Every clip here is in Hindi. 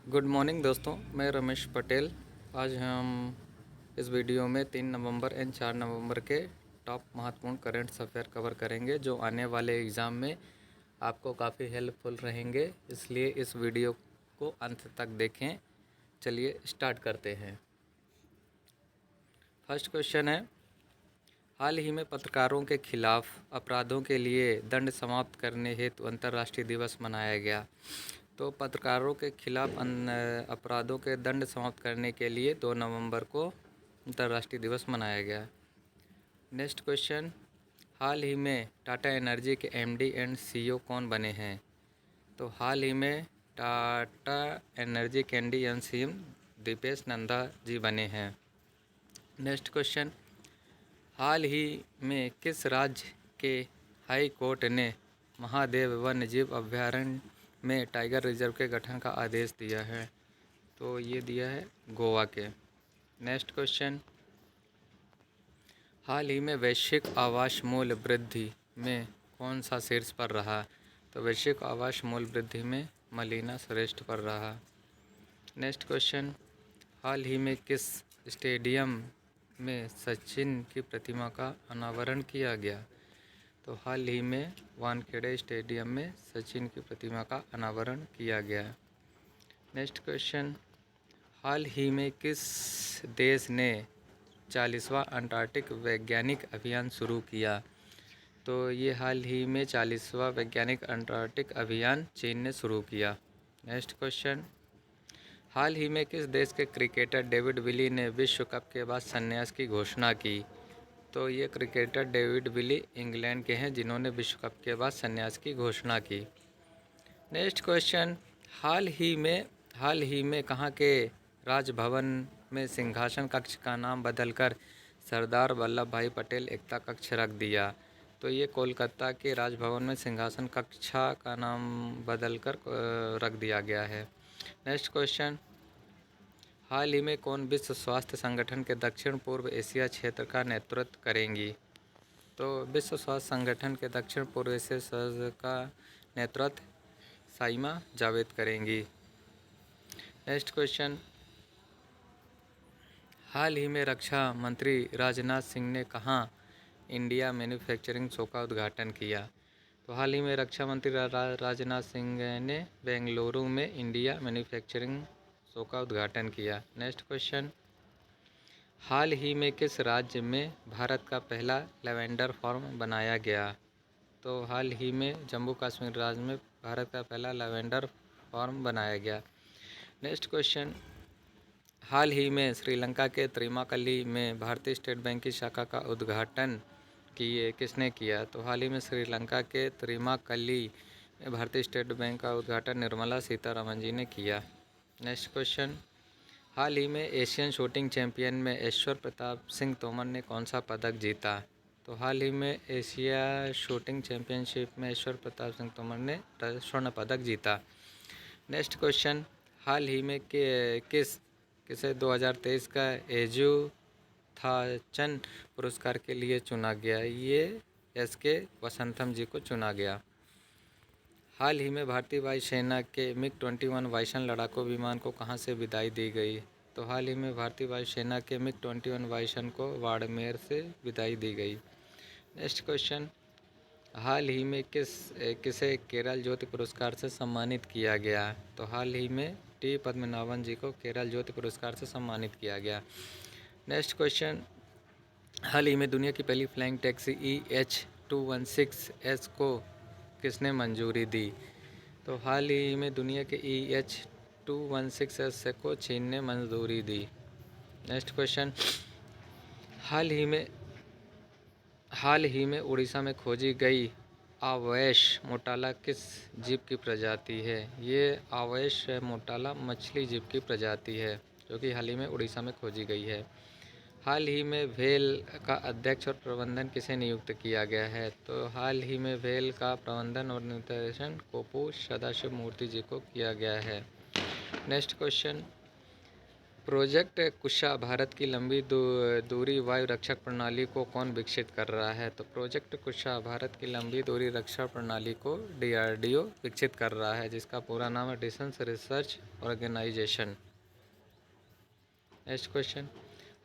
गुड मॉर्निंग दोस्तों, मैं रमेश पटेल। आज हम इस वीडियो में 3 नवंबर एंड 4 नवंबर के टॉप महत्वपूर्ण करंट अफेयर कवर करेंगे जो आने वाले एग्ज़ाम में आपको काफ़ी हेल्पफुल रहेंगे, इसलिए इस वीडियो को अंत तक देखें। चलिए स्टार्ट करते हैं। फर्स्ट क्वेश्चन है, हाल ही में पत्रकारों के खिलाफ अपराधों के लिए दंड समाप्त करने हेतु अंतर्राष्ट्रीय दिवस मनाया गया। तो पत्रकारों के खिलाफ अपराधों के दंड समाप्त करने के लिए 2 नवंबर को अंतर्राष्ट्रीय दिवस मनाया गया। नेक्स्ट क्वेश्चन, हाल ही में टाटा एनर्जी के एमडी एंड सीईओ कौन बने हैं? तो हाल ही में टाटा एनर्जी के MD and CEO Dipesh Nanda ji बने हैं। नेक्स्ट क्वेश्चन, हाल ही में किस राज्य के हाई कोर्ट ने महादेव वन्य जीव अभयारण्य में टाइगर रिजर्व के गठन का आदेश दिया है? तो ये दिया है गोवा के। नेक्स्ट क्वेश्चन, हाल ही में वैश्विक आवास मूल्य वृद्धि में कौन सा शीर्ष पर रहा? तो वैश्विक आवास मूल्य वृद्धि में मलीना श्रेष्ठ पर रहा। नेक्स्ट क्वेश्चन, हाल ही में किस स्टेडियम में सचिन की प्रतिमा का अनावरण किया गया? तो हाल ही में वानखेड़े स्टेडियम में सचिन की प्रतिमा का अनावरण किया गया। नेक्स्ट क्वेश्चन, हाल ही में किस देश ने 40वां अंटार्कटिक वैज्ञानिक अभियान शुरू किया? तो ये हाल ही में 40वां वैज्ञानिक अंटार्कटिक अभियान चीन ने शुरू किया। नेक्स्ट क्वेश्चन, हाल ही में किस देश के क्रिकेटर डेविड विली ने विश्व कप के बाद संन्यास की घोषणा की? तो ये क्रिकेटर डेविड विली इंग्लैंड के हैं जिन्होंने विश्व कप के बाद संन्यास की घोषणा की। नेक्स्ट क्वेश्चन, हाल ही में कहाँ के राजभवन में सिंहासन कक्ष का नाम बदलकर सरदार वल्लभ भाई पटेल एकता कक्ष रख दिया? तो ये कोलकाता के राजभवन में सिंहासन कक्षा का नाम बदलकर रख दिया गया है। नेक्स्ट क्वेश्चन, हाल ही में कौन विश्व स्वास्थ्य संगठन के दक्षिण पूर्व एशिया क्षेत्र का नेतृत्व करेंगी? तो विश्व स्वास्थ्य संगठन के दक्षिण पूर्व एशिया क्षेत्र का नेतृत्व साइमा जावेद करेंगी। नेक्स्ट क्वेश्चन, हाल ही में रक्षा मंत्री राजनाथ सिंह ने कहाँ इंडिया मैन्युफैक्चरिंग शो का उद्घाटन किया? तो हाल ही में रक्षा मंत्री राजनाथ सिंह ने बेंगलुरु में इंडिया मैन्युफैक्चरिंग शो का उद्घाटन किया। नेक्स्ट क्वेश्चन, हाल ही में किस राज्य में भारत का पहला लैवेंडर फार्म बनाया गया? तो हाल ही में जम्मू कश्मीर राज्य में भारत का पहला लैवेंडर फार्म बनाया गया। नेक्स्ट क्वेश्चन, हाल ही में श्रीलंका के त्रिमाकली में भारतीय स्टेट बैंक की शाखा का उद्घाटन किसने किया? तो हाल ही में श्रीलंका के त्रिमाकली में भारतीय स्टेट बैंक का उद्घाटन निर्मला सीतारमण जी ने किया। नेक्स्ट क्वेश्चन, हाल ही में एशियन शूटिंग चैंपियन में ऐश्वर्य प्रताप सिंह तोमर ने कौन सा पदक जीता? तो हाल ही में एशिया शूटिंग चैंपियनशिप में ऐश्वर्य प्रताप सिंह तोमर ने स्वर्ण पदक जीता। नेक्स्ट क्वेश्चन, हाल ही में किसे 2023 का एजुथाचन पुरस्कार के लिए चुना गया? ये SK वसंतम जी को चुना गया। हाल ही में भारतीय वायुसेना के MiG-21 वायुसेना लड़ाकू विमान को कहां से विदाई दी गई? तो हाल ही में भारतीय वायुसेना के MiG-21 वायुसेना को बाड़मेर से विदाई दी गई। नेक्स्ट क्वेश्चन, हाल ही में किसे केरल ज्योति पुरस्कार से सम्मानित किया गया? तो हाल ही में टी पद्मनाभन जी को केरल ज्योति पुरस्कार से सम्मानित किया गया। नेक्स्ट क्वेश्चन, हाल ही में दुनिया की पहली फ्लाइंग टैक्सी EH216S को किसने मंजूरी दी? तो हाल ही में दुनिया के EH216S को चीन ने मंजूरी दी। नेक्स्ट क्वेश्चन, हाल ही में उड़ीसा में खोजी गई आवेश मोटाला किस जीव की प्रजाति है? ये आवेश मोटाला मछली जीव की प्रजाति है जो कि हाल ही में उड़ीसा में खोजी गई है। हाल ही में भेल का अध्यक्ष और प्रबंधन किसे नियुक्त किया गया है? तो हाल ही में भेल का प्रबंधन और निर्देशन कोपू सदाशिव मूर्ति जी को किया गया है। नेक्स्ट क्वेश्चन, प्रोजेक्ट कुशा भारत की लंबी दूरी वायु रक्षक प्रणाली को कौन विकसित कर रहा है? तो प्रोजेक्ट कुशा भारत की लंबी दूरी रक्षा प्रणाली को DRDO विकसित कर रहा है, जिसका पूरा नाम है defence research organisation. Next question,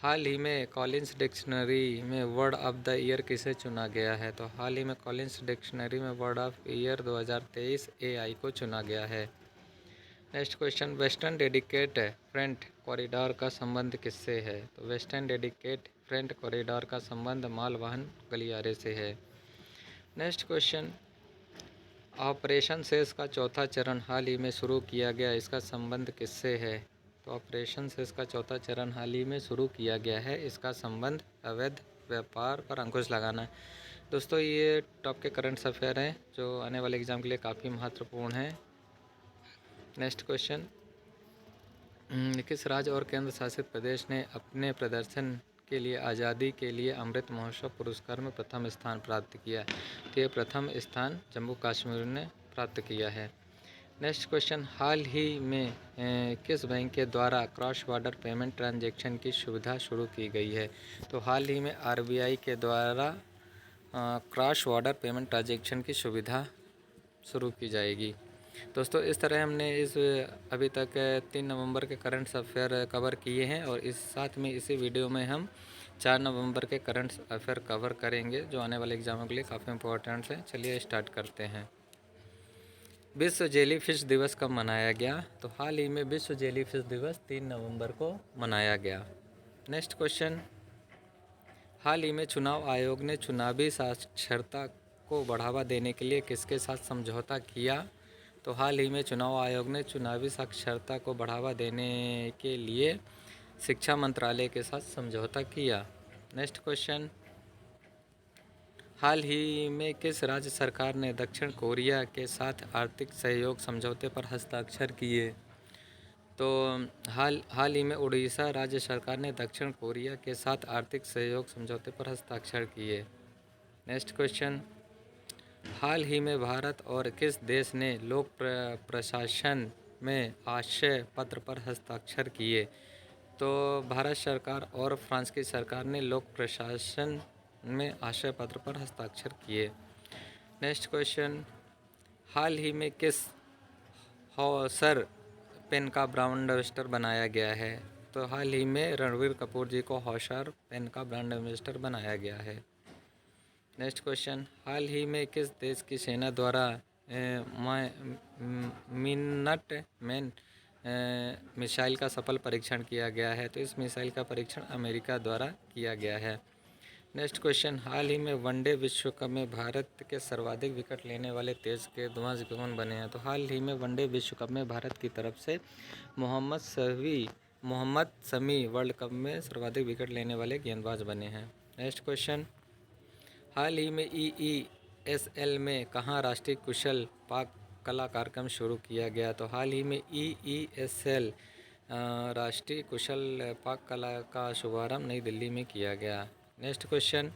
हाल ही में कॉलिंस डिक्शनरी में वर्ड ऑफ द ईयर किसे चुना गया है? तो हाल ही में कॉलिंस डिक्शनरी में वर्ड ऑफ ईयर 2023 AI को चुना गया है। Next question, western dedicated freight corridor का संबंध किससे है? तो वेस्टर्न डेडिकेट फ्रंट कॉरिडोर का संबंध मालवाहन गलियारे से है। नेक्स्ट क्वेश्चन, ऑपरेशन सेस का चौथा चरण हाल ही में शुरू किया गया, इसका संबंध किससे है? तो ऑपरेशन सेस का चौथा चरण हाल ही में शुरू किया गया है, इसका संबंध अवैध व्यापार पर अंकुश लगाना है। दोस्तों, ये टॉप के करंट अफेयर हैं जो आने वाले एग्जाम के लिए काफ़ी महत्वपूर्ण हैं। नेक्स्ट क्वेश्चन, किस राज्य और केंद्र शासित प्रदेश ने अपने प्रदर्शन के लिए आज़ादी के लिए अमृत महोत्सव पुरस्कार में प्रथम स्थान प्राप्त किया? तो ये प्रथम स्थान जम्मू कश्मीर ने प्राप्त किया है। नेक्स्ट क्वेश्चन, हाल ही में किस बैंक के द्वारा क्रॉस बॉर्डर पेमेंट ट्रांजैक्शन की सुविधा शुरू की गई है? तो हाल ही में RBI के द्वारा क्रॉस बॉर्डर पेमेंट ट्रांजैक्शन की सुविधा शुरू की जाएगी। दोस्तों, इस तरह हमने अभी तक 3 नवंबर के करंट अफेयर कवर किए हैं और इस साथ में इसी वीडियो में हम 4 नवंबर के करंट अफेयर कवर करेंगे जो आने वाले एग्जामों के लिए काफ़ी इंपॉर्टेंट हैं। चलिए स्टार्ट करते हैं। विश्व जेलीफिश दिवस कब मनाया गया? तो हाल ही में विश्व जेलीफिश दिवस 3 नवंबर को मनाया गया। नेक्स्ट क्वेश्चन, हाल ही में चुनाव आयोग ने चुनावी साक्षरता को बढ़ावा देने के लिए किसके साथ समझौता किया? तो हाल ही में चुनाव आयोग ने चुनावी साक्षरता को बढ़ावा देने के लिए शिक्षा मंत्रालय के साथ समझौता किया। नेक्स्ट क्वेश्चन, हाल ही में किस राज्य सरकार ने दक्षिण कोरिया के साथ आर्थिक सहयोग समझौते पर हस्ताक्षर किए? तो हाल ही में उड़ीसा राज्य सरकार ने दक्षिण कोरिया के साथ आर्थिक सहयोग समझौते पर हस्ताक्षर किए। नेक्स्ट क्वेश्चन, हाल ही में भारत और किस देश ने लोक प्रशासन में आशय पत्र पर हस्ताक्षर किए? तो भारत सरकार और फ्रांस की सरकार ने लोक प्रशासन में आशय पत्र पर हस्ताक्षर किए। नेक्स्ट क्वेश्चन, हाल ही में किस हॉसर पेन का ब्रांड एम्बेसडर बनाया गया है? तो हाल ही में रणवीर कपूर जी को हॉसर पेन का ब्रांड एम्बेसडर बनाया गया है। नेक्स्ट क्वेश्चन, हाल ही में किस देश की सेना द्वारा मिनट मैन मिसाइल का सफल परीक्षण किया गया है? तो इस मिसाइल का परीक्षण अमेरिका द्वारा किया गया है। नेक्स्ट क्वेश्चन, हाल ही में वनडे विश्व कप में भारत के सर्वाधिक विकेट लेने वाले देश के ध्वज कौन बने हैं? तो हाल ही में वनडे विश्व कप में भारत की तरफ से मोहम्मद शमी वर्ल्ड कप में सर्वाधिक विकेट लेने वाले गेंदबाज बने हैं। नेक्स्ट क्वेश्चन, हाल ही में EESL में कहाँ राष्ट्रीय कुशल पाक कला कार्यक्रम शुरू किया गया? तो हाल ही में EESL राष्ट्रीय कुशल पाक कला का शुभारंभ नई दिल्ली में किया गया। नेक्स्ट क्वेश्चन,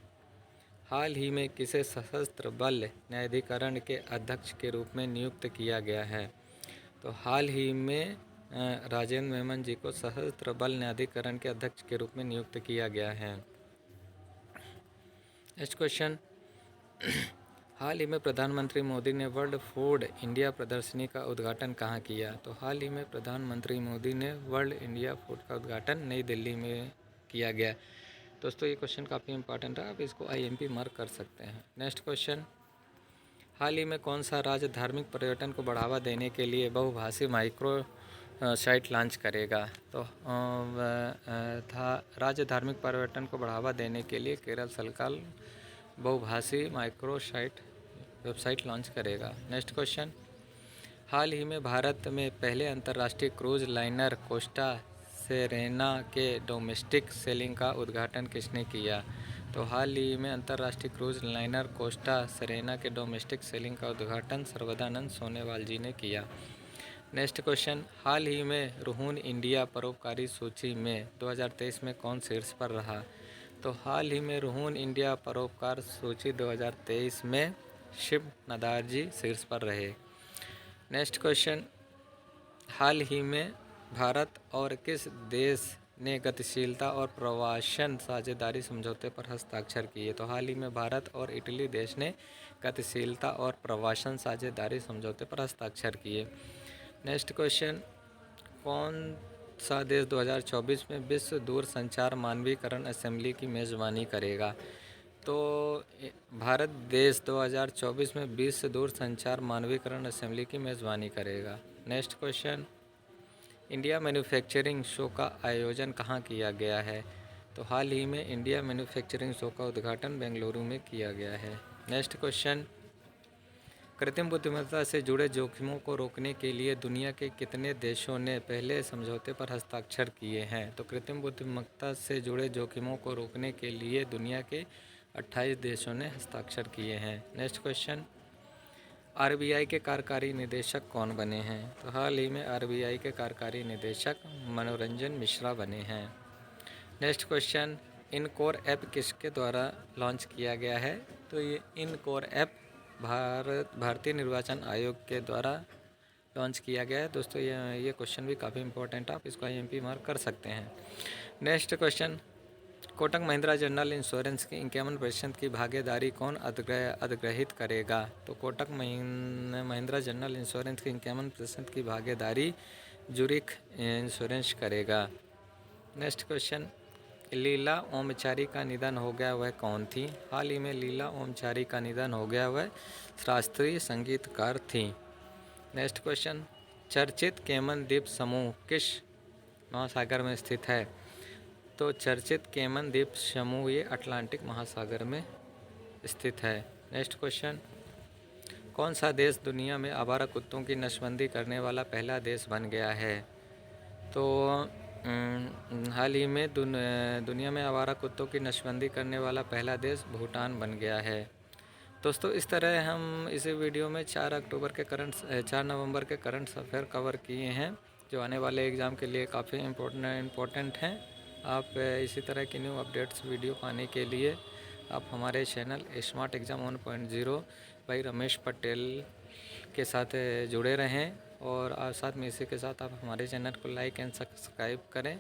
हाल ही में किसे सशस्त्र बल न्यायाधिकरण के अध्यक्ष के रूप में नियुक्त किया गया है? तो हाल ही में राजेंद्र मेमन जी को सशस्त्र बल न्यायाधिकरण के अध्यक्ष के रूप में नियुक्त किया गया है। नेक्स्ट क्वेश्चन, हाल ही में प्रधानमंत्री मोदी ने वर्ल्ड फूड इंडिया प्रदर्शनी का उद्घाटन कहाँ किया? तो हाल ही में प्रधानमंत्री मोदी ने वर्ल्ड इंडिया फूड का उद्घाटन नई दिल्ली में किया गया। दोस्तों, ये क्वेश्चन काफ़ी इंपॉर्टेंट है, आप इसको IMP मार्क कर सकते हैं। नेक्स्ट क्वेश्चन, हाल ही में कौन सा राज्य धार्मिक पर्यटन को बढ़ावा देने के लिए बहुभाषी माइक्रो साइट लॉन्च करेगा? तो राज्य धार्मिक पर्यटन को बढ़ावा देने के लिए केरल सरकार बहुभाषी माइक्रो साइट वेबसाइट लॉन्च करेगा। नेक्स्ट क्वेश्चन, हाल ही में भारत में पहले अंतर्राष्ट्रीय क्रूज लाइनर कोस्टा सेरेना के डोमेस्टिक सेलिंग का उद्घाटन किसने किया? तो हाल ही में अंतर्राष्ट्रीय क्रूज लाइनर कोस्टा सेरेना के डोमेस्टिक सेलिंग का उद्घाटन सर्वदानंद सोनेवाल जी ने किया। नेक्स्ट क्वेश्चन, हाल ही में रुहून इंडिया परोपकारी सूची में 2023 में कौन शीर्ष पर रहा? तो हाल ही में रुहून इंडिया परोपकार सूची 2023 में शिव नदार जी शीर्ष पर रहे। नेक्स्ट क्वेश्चन, हाल ही में भारत और किस देश ने गतिशीलता और प्रवासन साझेदारी समझौते पर हस्ताक्षर किए? तो हाल ही में भारत और इटली देश ने गतिशीलता और प्रवासन साझेदारी समझौते पर हस्ताक्षर किए। नेक्स्ट क्वेश्चन, कौन सा देश 2024 में विश्व दूरसंचार मानवीकरण असेंबली की मेज़बानी करेगा? तो भारत देश 2024 में विश्व दूरसंचार मानवीकरण असेंबली की मेज़बानी करेगा। Next question, India manufacturing show का आयोजन कहाँ किया गया है? तो हाल ही में इंडिया मैन्युफैक्चरिंग शो का उद्घाटन बेंगलुरु में किया गया है। नेक्स्ट क्वेश्चन, कृत्रिम बुद्धिमत्ता से जुड़े जोखिमों को रोकने के लिए दुनिया के कितने देशों ने पहले समझौते पर हस्ताक्षर किए हैं? तो कृत्रिम बुद्धिमत्ता से जुड़े जोखिमों को रोकने के लिए दुनिया के 28 देशों ने हस्ताक्षर किए हैं। नेक्स्ट क्वेश्चन, आरबीआई के कार्यकारी निदेशक कौन बने हैं? तो हाल ही में आरबीआई के कार्यकारी निदेशक मनोरंजन मिश्रा बने हैं। नेक्स्ट क्वेश्चन, इनकोर ऐप किसके द्वारा लॉन्च किया गया है? तो ये इनकोर ऐप भारतीय निर्वाचन आयोग के द्वारा लॉन्च किया गया है। दोस्तों ये क्वेश्चन भी काफ़ी इंपॉर्टेंट है, आप इसको IMP मार्क कर सकते हैं। Next question, Kotak Mahindra general insurance की 51% की भागीदारी कौन अधिग्रहित करेगा? तो कोटक महिंद्रा जनरल इंश्योरेंस की 51% की भागीदारी जूरिक इंश्योरेंस करेगा। नेक्स्ट क्वेश्चन, लीला ओमचारी का निधन हो गया, वह कौन थी? हाल ही में लीला ओमचारी का निधन हो गया, वह शास्त्रीय संगीतकार थी। नेक्स्ट क्वेश्चन, चर्चित केमन द्वीप समूह किस महासागर में स्थित है? तो चर्चित केमन द्वीप समूह ये अटलांटिक महासागर में स्थित है। नेक्स्ट क्वेश्चन, कौन सा देश दुनिया में आवारा कुत्तों की नसबंदी करने वाला पहला देश बन गया है? तो हाल ही में दुनिया में आवारा कुत्तों की नसबंदी करने वाला पहला देश भूटान बन गया है। दोस्तों इस तरह हम इस वीडियो में 4 नवंबर के करंट अफेयर कवर किए हैं, जो आने वाले एग्ज़ाम के लिए काफ़ी इम्पोर्टेंट हैं। आप इसी तरह की न्यू अपडेट्स वीडियो पाने के लिए आप हमारे चैनल स्मार्ट एग्ज़ाम 1.0 भाई रमेश पटेल के साथ जुड़े रहें, और साथ में इसी के साथ आप हमारे चैनल को लाइक एंड सब्सक्राइब करें।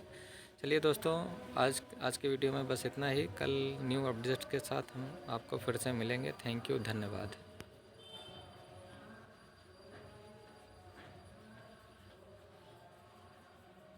चलिए दोस्तों, आज के वीडियो में बस इतना ही। कल न्यू अपडेट्स के साथ हम आपको फिर से मिलेंगे। थैंक यू, धन्यवाद।